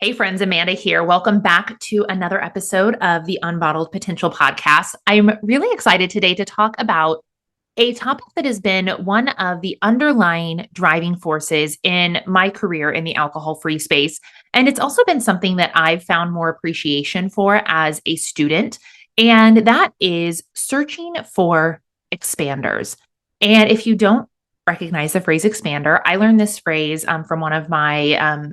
Hey friends, Amanda here. Welcome back to another episode of the Unbottled Potential podcast. I'm really excited today to talk about a topic that has been one of the underlying driving forces in my career in the alcohol-free space. And it's also been something that I've found more appreciation for as a student, and that is searching for expanders. And if you don't recognize the phrase expander, I learned this phrase from one of my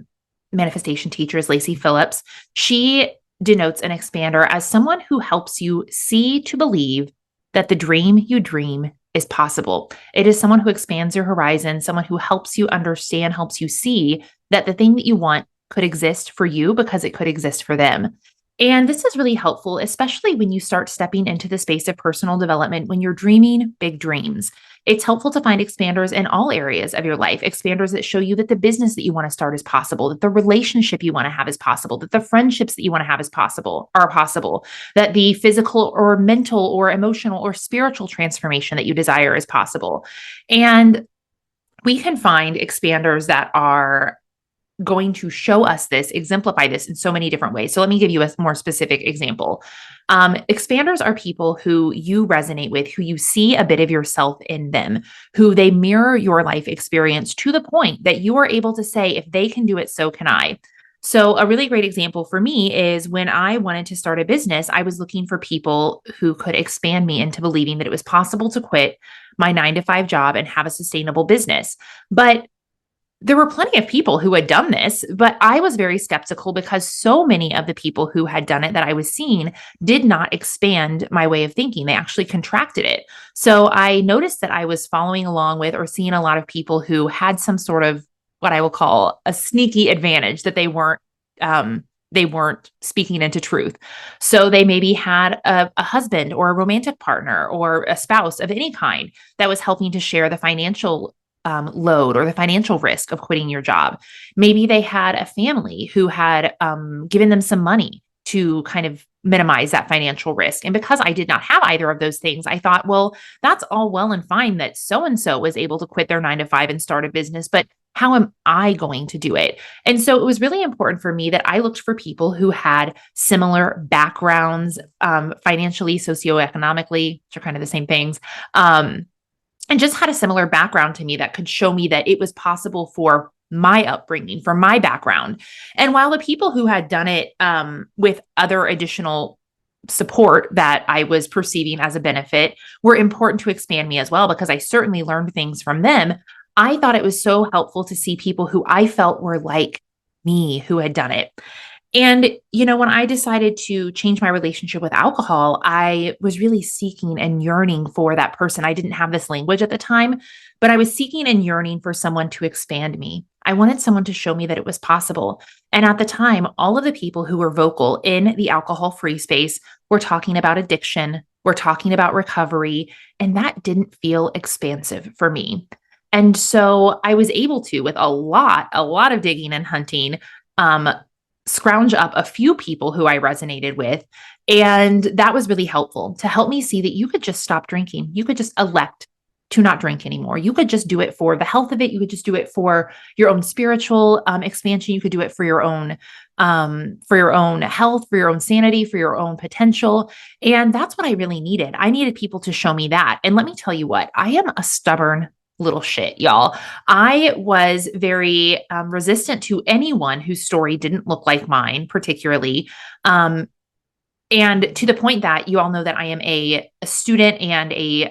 manifestation teachers, Lacey Phillips. She denotes an expander as someone who helps you see to believe that the dream you dream is possible. It is someone who expands your horizon, someone who helps you understand, helps you see that the thing that you want could exist for you because it could exist for them. And this is really helpful, especially when you start stepping into the space of personal development, when you're dreaming big dreams. It's helpful to find expanders in all areas of your life, expanders that show you that the business that you want to start is possible, that the relationship you want to have is possible, that the friendships that you want to have are possible, that the physical or mental or emotional or spiritual transformation that you desire is possible. And we can find expanders that are going to show us this, exemplify this in so many different ways. So let me give you a more specific example. Expanders are people who you resonate with, who you see a bit of yourself in them, who they mirror your life experience to the point that you are able to say, if they can do it, so can I. So a really great example for me is when I wanted to start a business, I was looking for people who could expand me into believing that it was possible to quit my 9-to-5 job and have a sustainable business. But there were plenty of people who had done this, but I was very skeptical because so many of the people who had done it that I was seeing did not expand my way of thinking. They actually contracted it. So I noticed that I was following along with or seeing a lot of people who had some sort of what I will call a sneaky advantage, that they weren't speaking into truth. So they maybe had a husband or a romantic partner or a spouse of any kind that was helping to share the financial load or the financial risk of quitting your job. Maybe they had a family who had given them some money to kind of minimize that financial risk. And because I did not have either of those things, I thought, well, that's all well and fine that so-and-so was able to quit their 9-to-5 and start a business, but how am I going to do it? And so it was really important for me that I looked for people who had similar backgrounds, financially, socioeconomically, which are kind of the same things, and just had a similar background to me that could show me that it was possible for my upbringing, for my background. And while the people who had done it with other additional support that I was perceiving as a benefit were important to expand me as well, because I certainly learned things from them, I thought it was so helpful to see people who I felt were like me who had done it. And, when I decided to change my relationship with alcohol, I was really seeking and yearning for that person. I didn't have this language at the time, but I was seeking and yearning for someone to expand me. I wanted someone to show me that it was possible. And at the time, all of the people who were vocal in the alcohol-free space were talking about addiction, were talking about recovery, and that didn't feel expansive for me. And so I was able to, with a lot of digging and hunting, scrounge up a few people who I resonated with. And that was really helpful to help me see that you could just stop drinking. You could just elect to not drink anymore. You could just do it for the health of it. You could just do it for your own spiritual expansion. You could do it for your own health, for your own sanity, for your own potential. And that's what I really needed. I needed people to show me that. And let me tell you what, I am a stubborn little shit, y'all. I was very resistant to anyone whose story didn't look like mine, particularly. And to the point that you all know that I am a student and a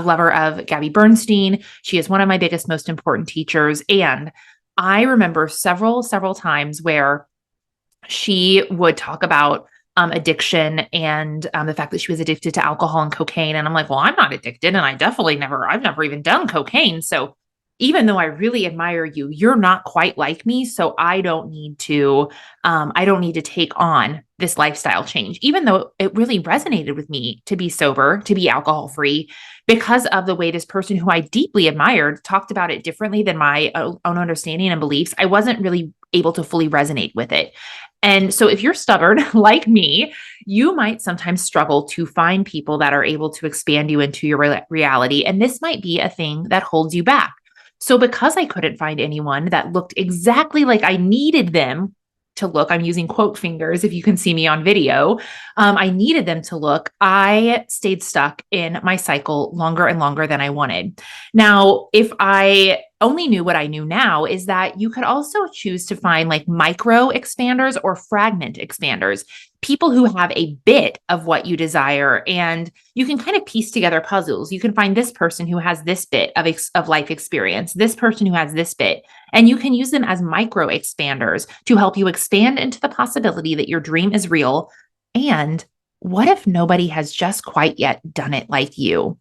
lover of Gabby Bernstein. She is one of my biggest, most important teachers. And I remember several times where she would talk about addiction and the fact that she was addicted to alcohol and cocaine. And I'm like, well, I'm not addicted. And I've never even done cocaine. So even though I really admire you, you're not quite like me. So I don't need to take on this lifestyle change, even though it really resonated with me to be sober, to be alcohol free, because of the way this person who I deeply admired talked about it differently than my own understanding and beliefs. I wasn't really able to fully resonate with it. And so if you're stubborn like me, you might sometimes struggle to find people that are able to expand you into your reality. And this might be a thing that holds you back. So because I couldn't find anyone that looked exactly like I needed them to look. I'm using quote fingers if you can see me on video. I needed them to look. I stayed stuck in my cycle longer and longer than I wanted. Now, if I only knew what I knew now, is that you could also choose to find like micro expanders or fragment expanders, people who have a bit of what you desire, and you can kind of piece together puzzles. You can find this person who has this bit of life experience, this person who has this bit, and you can use them as micro expanders to help you expand into the possibility that your dream is real. And what if nobody has just quite yet done it like you?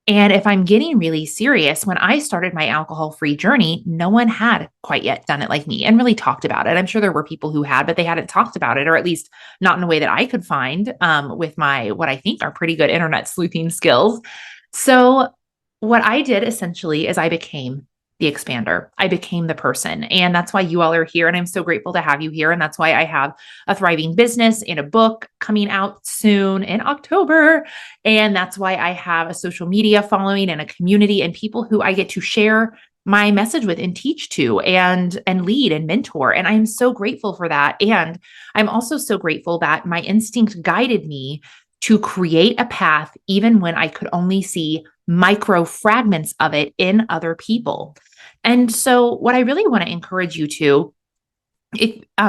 And if I'm getting really serious, when I started my alcohol-free journey, no one had quite yet done it like me and really talked about it. I'm sure there were people who had, but they hadn't talked about it, or at least not in a way that I could find with my, what I think are pretty good internet sleuthing skills. So what I did essentially is I became the expander. I became the person. And that's why you all are here. And I'm so grateful to have you here. And that's why I have a thriving business and a book coming out soon in October. And that's why I have a social media following and a community and people who I get to share my message with and teach to and lead and mentor. And I'm so grateful for that. And I'm also so grateful that my instinct guided me to create a path, even when I could only see micro fragments of it in other people. And so what I really want to encourage you to,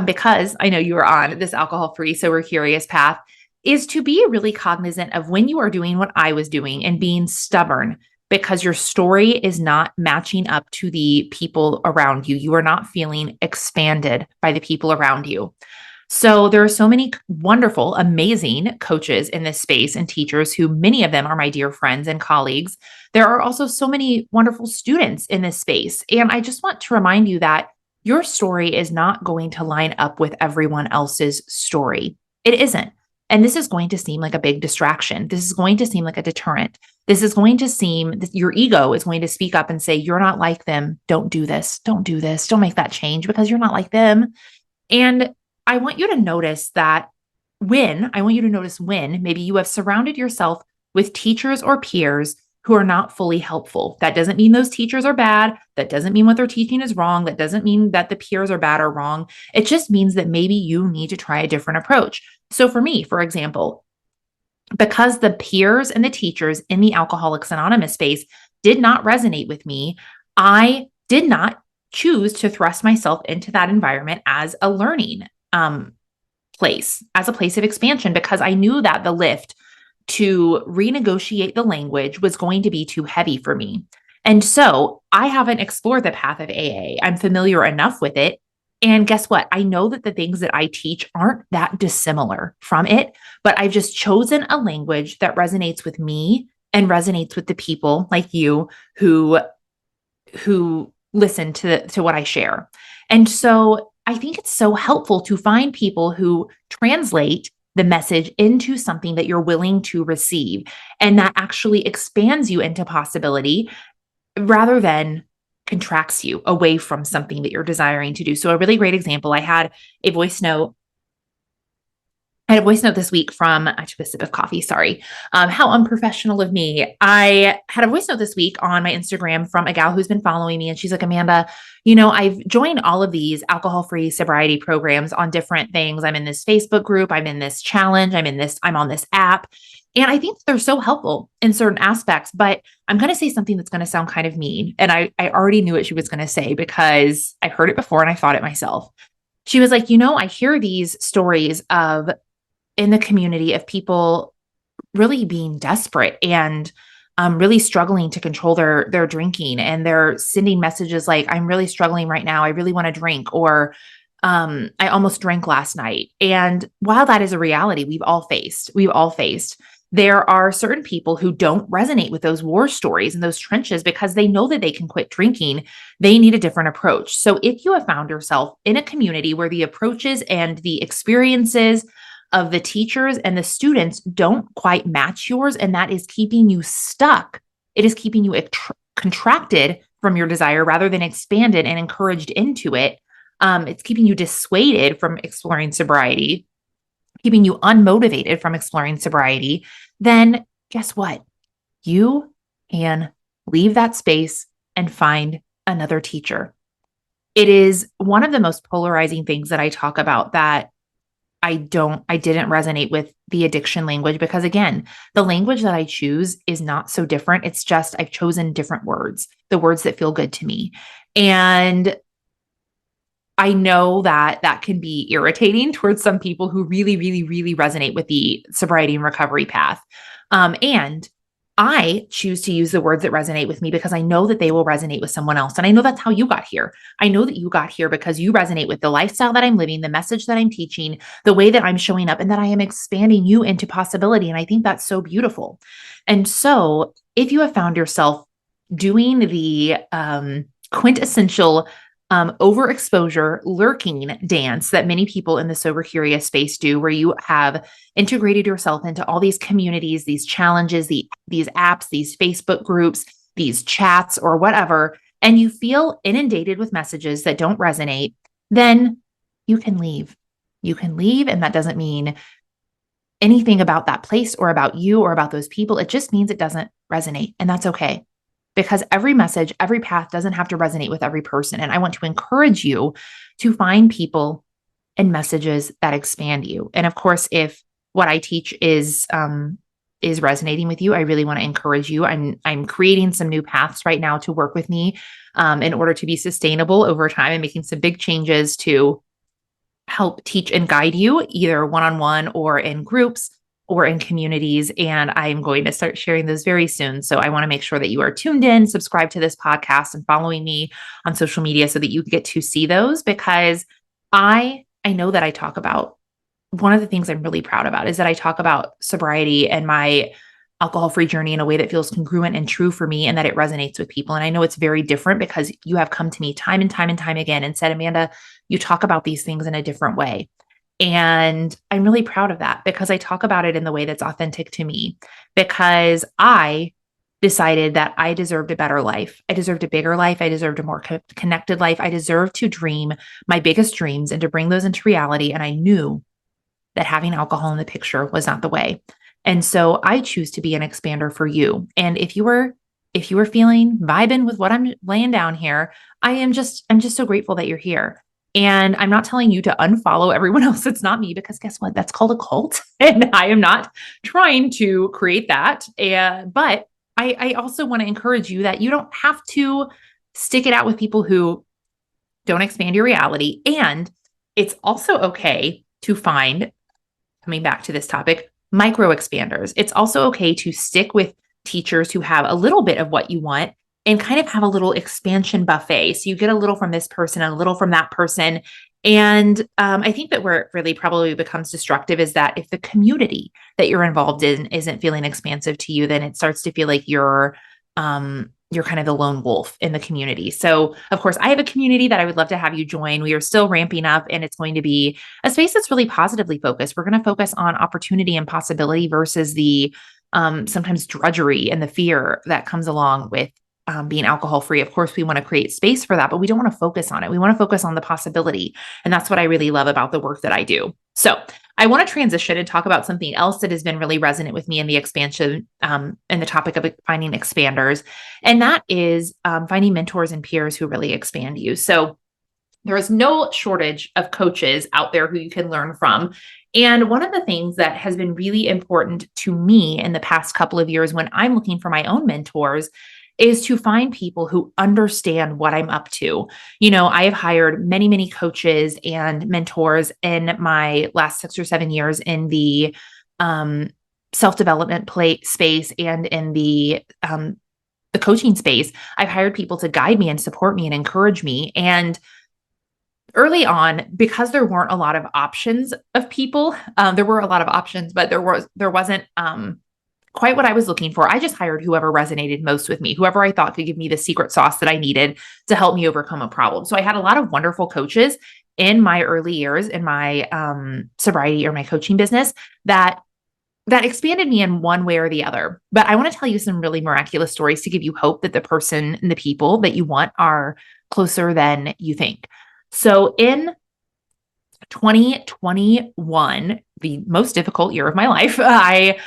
because I know you are on this alcohol-free, sober curious path, is to be really cognizant of when you are doing what I was doing and being stubborn because your story is not matching up to the people around you. You are not feeling expanded by the people around you. So there are so many wonderful, amazing coaches in this space and teachers who many of them are my dear friends and colleagues. There are also so many wonderful students in this space. And I just want to remind you that your story is not going to line up with everyone else's story. It isn't. And this is going to seem like a big distraction. This is going to seem like a deterrent. This is going to seem that your ego is going to speak up and say, you're not like them. Don't do this. Don't do this. Don't make that change because you're not like them. And I want you to notice that when maybe you have surrounded yourself with teachers or peers who are not fully helpful. That doesn't mean those teachers are bad. That doesn't mean what they're teaching is wrong. That doesn't mean that the peers are bad or wrong. It just means that maybe you need to try a different approach. So for me, for example, because the peers and the teachers in the Alcoholics Anonymous space did not resonate with me, I did not choose to thrust myself into that environment as a learning place, as a place of expansion, because I knew that the lift to renegotiate the language was going to be too heavy for me. And so I haven't explored the path of AA. I'm familiar enough with it. And guess what? I know that the things that I teach aren't that dissimilar from it, but I've just chosen a language that resonates with me and resonates with the people like you who listen to what I share. And so I think it's so helpful to find people who translate the message into something that you're willing to receive and that actually expands you into possibility rather than contracts you away from something that you're desiring to do. So a really great example, I had a voice note this week from, I took a sip of coffee, sorry. How unprofessional of me. I had a voice note this week on my Instagram from a gal who's been following me. And she's like, Amanda, I've joined all of these alcohol-free sobriety programs on different things. I'm in this Facebook group. I'm in this challenge. I'm on this app. And I think they're so helpful in certain aspects, but I'm going to say something that's going to sound kind of mean. And I already knew what she was going to say because I heard it before and I thought it myself. She was like, I hear these stories in the community of people really being desperate and really struggling to control their drinking. And they're sending messages like, I'm really struggling right now. I really want to drink, or I almost drank last night. And while that is a reality we've all faced, there are certain people who don't resonate with those war stories and those trenches because they know that they can quit drinking. They need a different approach. So if you have found yourself in a community where the approaches and the experiences of the teachers and the students don't quite match yours, and that is keeping you stuck, it is keeping you contracted from your desire rather than expanded and encouraged into it. It's keeping you dissuaded from exploring sobriety, keeping you unmotivated from exploring sobriety, then guess what? You can leave that space and find another teacher. it is one of the most polarizing things that I talk about that I didn't resonate with the addiction language because again, the language that I choose is not so different. It's just I've chosen different words, the words that feel good to me. And I know that that can be irritating towards some people who really, really, really resonate with the sobriety and recovery path. And I choose to use the words that resonate with me because I know that they will resonate with someone else. And I know that's how you got here. I know that you got here because you resonate with the lifestyle that I'm living, the message that I'm teaching, the way that I'm showing up, and that I am expanding you into possibility. And I think that's so beautiful. And so if you have found yourself doing the quintessential overexposure lurking dance that many people in the sober curious space do, where you have integrated yourself into all these communities, these challenges, these apps, these Facebook groups, these chats, or whatever, and you feel inundated with messages that don't resonate, then you can leave. You can leave, and that doesn't mean anything about that place or about you or about those people. It just means it doesn't resonate, and that's okay. Because every message, every path doesn't have to resonate with every person. And I want to encourage you to find people and messages that expand you. And of course, if what I teach is resonating with you, I really want to encourage you. I'm creating some new paths right now to work with me in order to be sustainable over time and making some big changes to help teach and guide you either one-on-one or in groups or in communities. And I'm going to start sharing those very soon. So I want to make sure that you are tuned in, subscribe to this podcast, and following me on social media so that you get to see those, because I know that I talk about one of the things I'm really proud about is that I talk about sobriety and my alcohol-free journey in a way that feels congruent and true for me and that it resonates with people. And I know it's very different because you have come to me time and time and time again and said, Amanda, you talk about these things in a different way. And I'm really proud of that because I talk about it in the way that's authentic to me, because I decided that I deserved a better life. I deserved a bigger life. I deserved a more connected life. I deserved to dream my biggest dreams and to bring those into reality. And I knew that having alcohol in the picture was not the way. And so I choose to be an expander for you. And if you were feeling vibing with what I'm laying down here, I'm just so grateful that you're here. And I'm not telling you to unfollow everyone else that's not me, because guess what? That's called a cult. And I am not trying to create that. But I also want to encourage you that you don't have to stick it out with people who don't expand your reality. And it's also okay to find, coming back to this topic, micro expanders. It's also okay to stick with teachers who have a little bit of what you want and kind of have a little expansion buffet. So you get a little from this person and a little from that person. And I think that where it really probably becomes destructive is that if the community that you're involved in isn't feeling expansive to you, then it starts to feel like you're kind of the lone wolf in the community. So of course, I have a community that I would love to have you join. We are still ramping up, and it's going to be a space that's really positively focused. We're going to focus on opportunity and possibility versus the sometimes drudgery and the fear that comes along with being alcohol free. Of course, we want to create space for that, but we don't want to focus on it. We want to focus on the possibility. And that's what I really love about the work that I do. So I want to transition and talk about something else that has been really resonant with me in the expansion and the topic of finding expanders. And that is finding mentors and peers who really expand you. So there is no shortage of coaches out there who you can learn from. And one of the things that has been really important to me in the past couple of years when I'm looking for my own mentors is to find people who understand what I'm up to. You know, I have hired many, many coaches and mentors in my last 6 or 7 years in the self-development space and in the coaching space. I've hired people to guide me and support me and encourage me. And early on, because there weren't a lot of options of people, there were a lot of options, but there wasn't quite what I was looking for. I just hired whoever resonated most with me, whoever I thought could give me the secret sauce that I needed to help me overcome a problem. So I had a lot of wonderful coaches in my early years in my sobriety or my coaching business that expanded me in one way or the other. But I want to tell you some really miraculous stories to give you hope that the person and the people that you want are closer than you think. So in 2021, the most difficult year of my life, I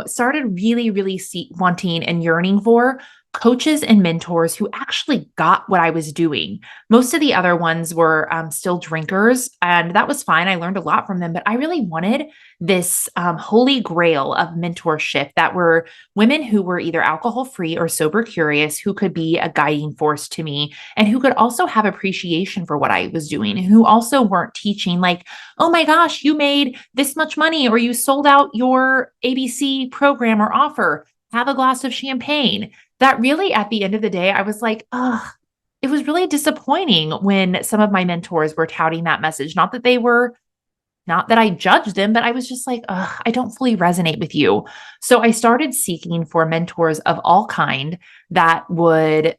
started really, really wanting and yearning for coaches and mentors who actually got what I was doing. Most of the other ones were still drinkers, and that was fine. I learned a lot from them, but I really wanted this holy grail of mentorship that were women who were either alcohol free or sober curious, who could be a guiding force to me and who could also have appreciation for what I was doing, and who also weren't teaching like, oh my gosh, you made this much money or you sold out your ABC program or offer. Have a glass of champagne. That really, at the end of the day, I was like, ugh, it was really disappointing when some of my mentors were touting that message. Not that I judged them, but I was just like, ugh, I don't fully resonate with you. So I started seeking for mentors of all kind that would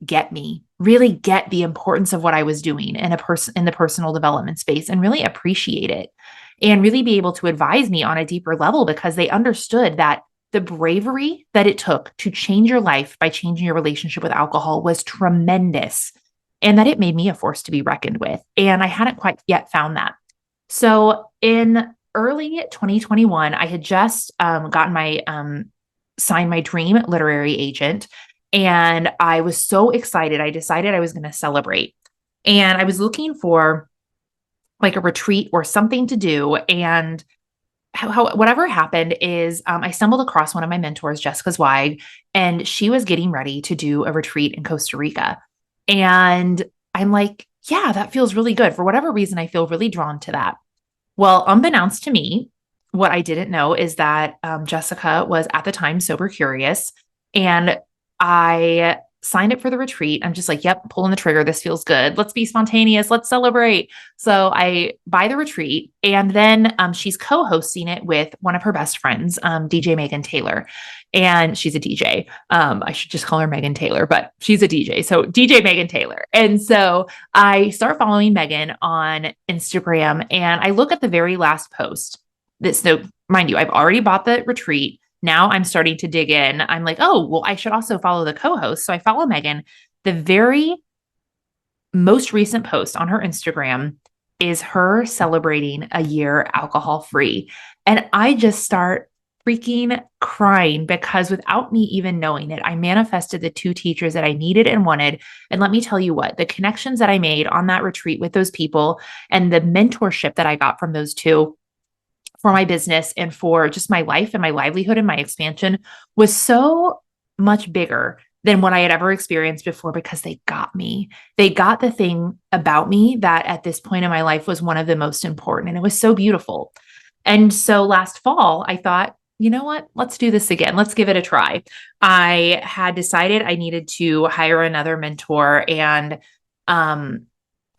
get me, really get the importance of what I was doing in the personal development space and really appreciate it and really be able to advise me on a deeper level because they understood that the bravery that it took to change your life by changing your relationship with alcohol was tremendous and that it made me a force to be reckoned with. And I hadn't quite yet found that. So in early 2021, I had just gotten my signed my dream literary agent, and I was so excited. I decided I was going to celebrate, and I was looking for like a retreat or something to do. And whatever happened is I stumbled across one of my mentors, Jessica Zweig, and she was getting ready to do a retreat in Costa Rica. And I'm like, yeah, that feels really good. For whatever reason, I feel really drawn to that. Well, unbeknownst to me, what I didn't know is that Jessica was at the time sober curious, and I signed up for the retreat. I'm just like, yep, pulling the trigger. This feels good. Let's be spontaneous. Let's celebrate. So I buy the retreat, and then she's co-hosting it with one of her best friends, DJ Megan Taylor. And she's a DJ. I should just call her Megan Taylor, but she's a DJ. So DJ Megan Taylor. And so I start following Megan on Instagram, and I look at the very last post. So mind you, I've already bought the retreat. Now I'm starting to dig in. I'm like, oh, well, I should also follow the co-host. So I follow Megan. The very most recent post on her Instagram is her celebrating a year alcohol free. And I just start freaking crying because without me even knowing it, I manifested the two teachers that I needed and wanted. And let me tell you what, the connections that I made on that retreat with those people and the mentorship that I got from those two for my business and for just my life and my livelihood and my expansion was so much bigger than what I had ever experienced before because they got me. They got the thing about me that at this point in my life was one of the most important. And it was so beautiful. And so last fall, I thought, you know what? Let's do this again. Let's give it a try. I had decided I needed to hire another mentor, and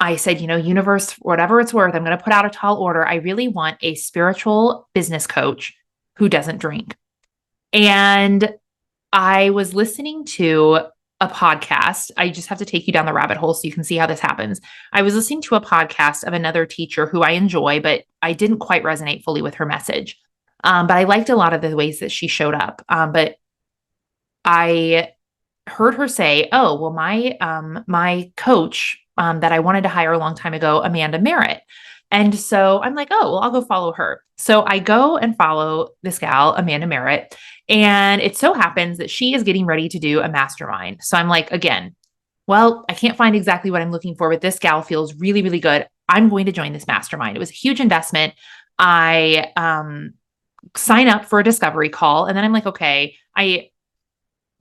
I said, universe, whatever it's worth, I'm going to put out a tall order. I really want a spiritual business coach who doesn't drink. And I was listening to a podcast. I just have to take you down the rabbit hole so you can see how this happens. I was listening to a podcast of another teacher who I enjoy, but I didn't quite resonate fully with her message. But I liked a lot of the ways that she showed up. But I heard her say, oh, well, my coach that I wanted to hire a long time ago, Amanda Merritt. And so I'm like, oh, well, I'll go follow her. So I go and follow this gal, Amanda Merritt. And it so happens that she is getting ready to do a mastermind. So I'm like, again, well, I can't find exactly what I'm looking for, but this gal feels really, really good. I'm going to join this mastermind. It was a huge investment. I sign up for a discovery call. And then I'm like, okay, I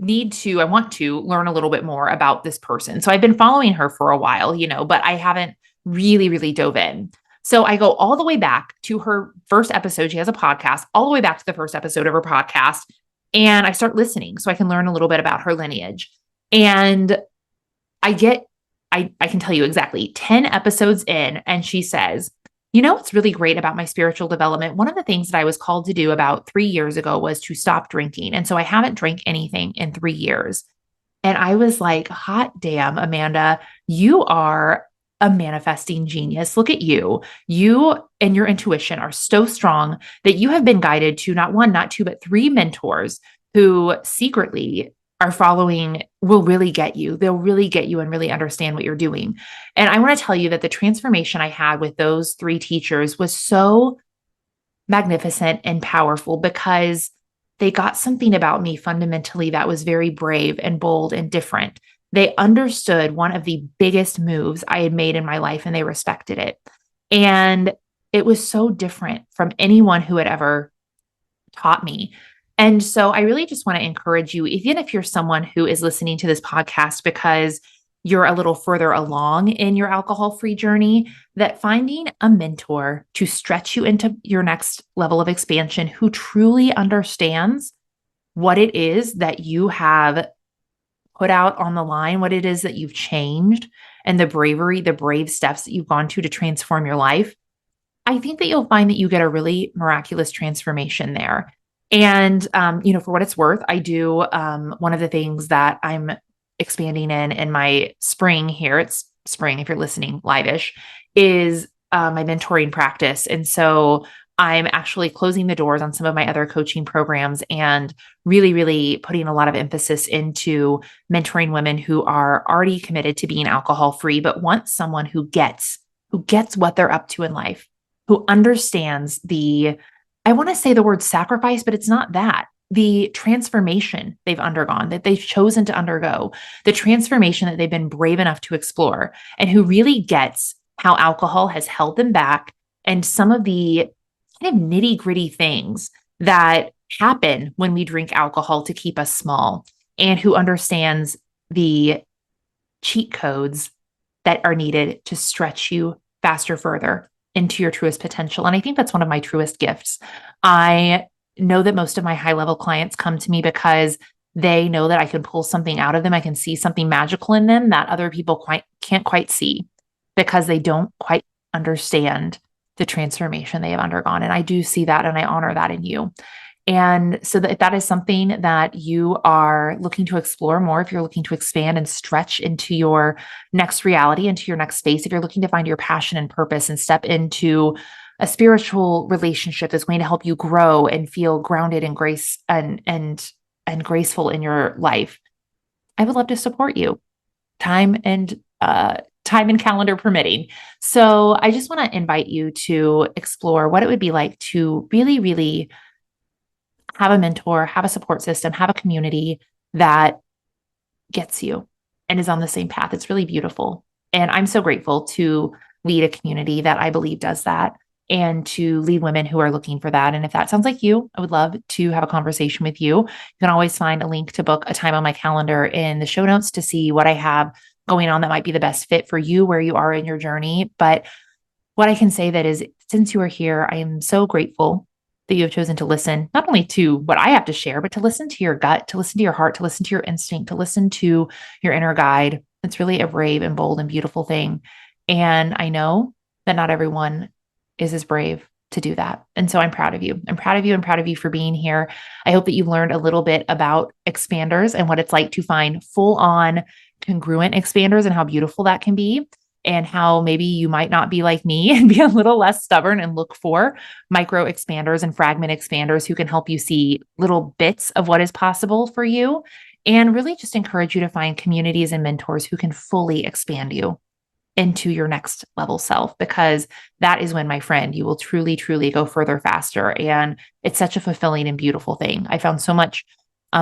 want to learn a little bit more about this person. So I've been following her for a while, but I haven't really, really dove in. So I go all the way back to her first episode. She has a podcast, all the way back to the first episode of her podcast. And I start listening so I can learn a little bit about her lineage. And I can tell you exactly 10 episodes in, and she says, what's really great about my spiritual development? One of the things that I was called to do about 3 years ago was to stop drinking. And so I haven't drank anything in 3 years. And I was like, hot damn, Amanda, you are a manifesting genius. Look at you. You and your intuition are so strong that you have been guided to not one, not two, but 3 mentors who secretly are following, will really get you. They'll really get you and really understand what you're doing. And I want to tell you that the transformation I had with those 3 teachers was so magnificent and powerful because they got something about me fundamentally that was very brave and bold and different. They understood one of the biggest moves I had made in my life and they respected it. And it was so different from anyone who had ever taught me. And so I really just want to encourage you, even if you're someone who is listening to this podcast because you're a little further along in your alcohol free journey, that finding a mentor to stretch you into your next level of expansion who truly understands what it is that you have put out on the line, what it is that you've changed, and the bravery, the brave steps that you've gone to transform your life, I think that you'll find that you get a really miraculous transformation there. And, for what it's worth, I do one of the things that I'm expanding in my spring here, it's spring if you're listening live-ish, is my mentoring practice. And so I'm actually closing the doors on some of my other coaching programs and really, really putting a lot of emphasis into mentoring women who are already committed to being alcohol free, but want someone who gets what they're up to in life, who understands I want to say the word sacrifice, but it's not that. The transformation they've undergone, that they've chosen to undergo, the transformation that they've been brave enough to explore, and who really gets how alcohol has held them back and some of the kind of nitty gritty things that happen when we drink alcohol to keep us small, and who understands the cheat codes that are needed to stretch you faster, further into your truest potential. And I think that's one of my truest gifts. I know that most of my high level clients come to me because they know that I can pull something out of them. I can see something magical in them that other people can't quite see because they don't quite understand the transformation they have undergone. And I do see that and I honor that in you. And so that if that is something that you are looking to explore more, if you're looking to expand and stretch into your next reality, into your next space, if you're looking to find your passion and purpose and step into a spiritual relationship that's going to help you grow and feel grounded and grace and graceful in your life, I would love to support you, time and calendar permitting. So I just want to invite you to explore what it would be like to really, really have a mentor, have a support system, have a community that gets you and is on the same path. It's really beautiful. And I'm so grateful to lead a community that I believe does that and to lead women who are looking for that. And if that sounds like you, I would love to have a conversation with you. You can always find a link to book a time on my calendar in the show notes to see what I have going on that might be the best fit for you, where you are in your journey. But what I can say that is, since you are here, I am so grateful that you have chosen to listen, not only to what I have to share, but to listen to your gut, to listen to your heart, to listen to your instinct, to listen to your inner guide. It's really a brave and bold and beautiful thing. And I know that not everyone is as brave to do that. And so I'm proud of you. I'm proud of you and proud of you for being here. I hope that you've learned a little bit about expanders and what it's like to find full on congruent expanders and how beautiful that can be. And how maybe you might not be like me and be a little less stubborn and look for micro expanders and fragment expanders who can help you see little bits of what is possible for you, and really just encourage you to find communities and mentors who can fully expand you into your next level self, because that is when, my friend, you will truly, truly go further faster. And it's such a fulfilling and beautiful thing. I found so much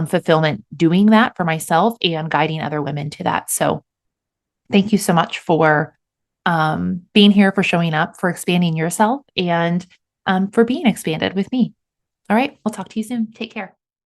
fulfillment doing that for myself and guiding other women to that. So thank you so much for being here, for showing up, for expanding yourself, and for being expanded with me. All right. We'll talk to you soon. Take care.